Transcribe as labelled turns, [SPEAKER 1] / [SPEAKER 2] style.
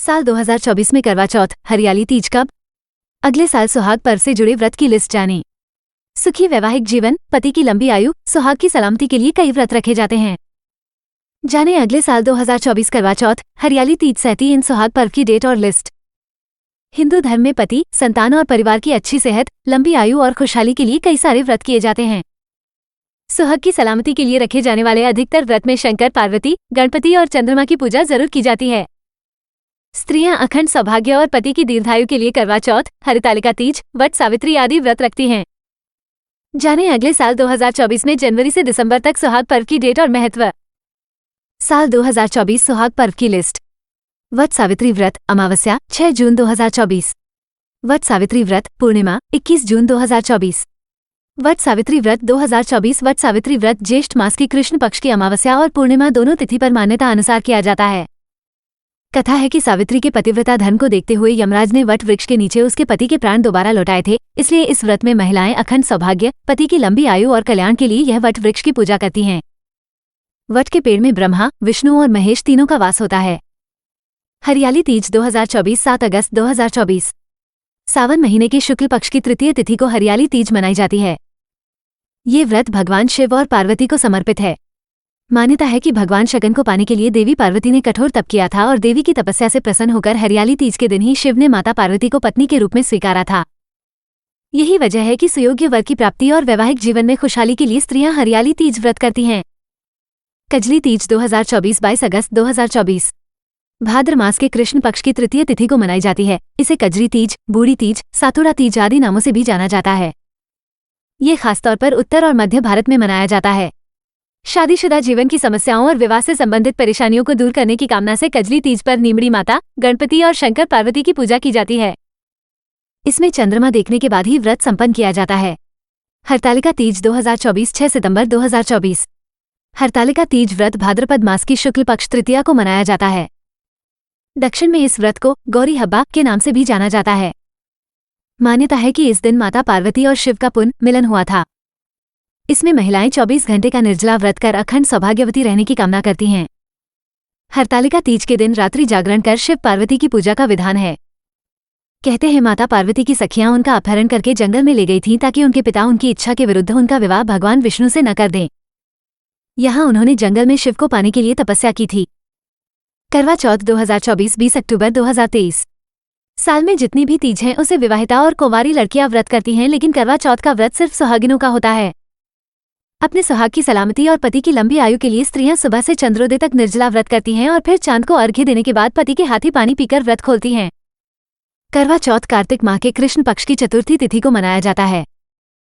[SPEAKER 1] साल 2024 में करवा चौथ, हरियाली तीज कब? अगले साल सुहाग पर्व से जुड़े व्रत की लिस्ट जानें। सुखी वैवाहिक जीवन, पति की लंबी आयु, सुहाग की सलामती के लिए कई व्रत रखे जाते हैं। जानें अगले साल 2024 करवा चौथ, हरियाली तीज सहती इन सुहाग पर्व की डेट और लिस्ट। हिंदू धर्म में पति, संतान और परिवार की अच्छी सेहत, लंबी आयु और खुशहाली के लिए कई सारे व्रत किए जाते हैं। सुहाग की सलामती के लिए रखे जाने वाले अधिकतर व्रत में शंकर, पार्वती, गणपति और चंद्रमा की पूजा जरूर की जाती है। स्त्रियां अखंड सौभाग्य और पति की दीर्घायु के लिए करवा चौथ, हरितालिका तीज, वट सावित्री आदि व्रत रखती हैं। जानें अगले साल 2024 में जनवरी से दिसंबर तक सुहाग पर्व की डेट और महत्व। साल 2024 सुहाग पर्व की लिस्ट। वट सावित्री व्रत, अमावस्या 6 जून 2024। वट सावित्री व्रत, पूर्णिमा 21 जून 2024। वट सावित्री व्रत 2024। वट सावित्री व्रत ज्येष्ठ मास की कृष्ण पक्ष की अमावस्या और पूर्णिमा दोनों तिथि पर मान्यता अनुसार किया जाता है। कथा है कि सावित्री के पतिव्रता धर्म को देखते हुए यमराज ने वट वृक्ष के नीचे उसके पति के प्राण दोबारा लौटाए थे, इसलिए इस व्रत में महिलाएं अखंड सौभाग्य, पति की लंबी आयु और कल्याण के लिए यह वट वृक्ष की पूजा करती हैं। वट के पेड़ में ब्रह्मा, विष्णु और महेश तीनों का वास होता है। हरियाली तीज 2024 7 अगस्त 2024। सावन महीने के शुक्ल पक्ष की तृतीय तिथि को हरियाली तीज मनाई जाती है। ये व्रत भगवान शिव और पार्वती को समर्पित है। मान्यता है कि भगवान शगन को पाने के लिए देवी पार्वती ने कठोर तप किया था और देवी की तपस्या से प्रसन्न होकर हरियाली तीज के दिन ही शिव ने माता पार्वती को पत्नी के रूप में स्वीकारा था। यही वजह है कि सुयोग्य वर की प्राप्ति और वैवाहिक जीवन में खुशहाली के लिए स्त्रियां हरियाली तीज व्रत करती हैं। कजली तीज 2024 22 अगस्त 2024। भाद्र मास के कृष्ण पक्ष की तृतीय तिथि को मनाई जाती है। इसे कजरी तीज, बूढ़ी तीज, सातुड़ा तीज आदि नामों से भी जाना जाता है। ये खासतौर पर उत्तर और मध्य भारत में मनाया जाता है। शादीशुदा जीवन की समस्याओं और विवाह से संबंधित परेशानियों को दूर करने की कामना से कजली तीज पर नीमड़ी माता, गणपति और शंकर पार्वती की पूजा की जाती है। इसमें चंद्रमा देखने के बाद ही व्रत संपन्न किया जाता है। हरतालिका तीज 2024 6 सितंबर 2024। हरतालिका तीज व्रत भाद्रपद मास की शुक्ल पक्ष तृतीया को मनाया जाता है। दक्षिण में इस व्रत को गौरी हब्बा के नाम से भी जाना जाता है। मान्यता है कि इस दिन माता पार्वती और शिव का पुनः मिलन हुआ था। इसमें महिलाएं 24 घंटे का निर्जला व्रत कर अखंड सौभाग्यवती रहने की कामना करती हैं। हरतालिका तीज के दिन रात्रि जागरण कर शिव पार्वती की पूजा का विधान है। कहते हैं माता पार्वती की सखियां उनका अपहरण करके जंगल में ले गई थीं ताकि उनके पिता उनकी इच्छा के विरुद्ध उनका विवाह भगवान विष्णु से न कर दें। यहाँ उन्होंने जंगल में शिव को पाने के लिए तपस्या की थी। करवा चौथ 2024 20 अक्टूबर 2023। साल में जितनी भी तीज हैं उसे विवाहिता और कुंवारी लड़कियां व्रत करती हैं, लेकिन करवा चौथ का व्रत सिर्फ सुहागिनों का होता है। अपने सुहाग की सलामती और पति की लंबी आयु के लिए स्त्रियां सुबह से चंद्रोदय तक निर्जला व्रत करती हैं और फिर चांद को अर्घ्य देने के बाद पति के हाथी पानी पीकर व्रत खोलती हैं। करवा चौथ कार्तिक माह के कृष्ण पक्ष की चतुर्थी तिथि को मनाया जाता है।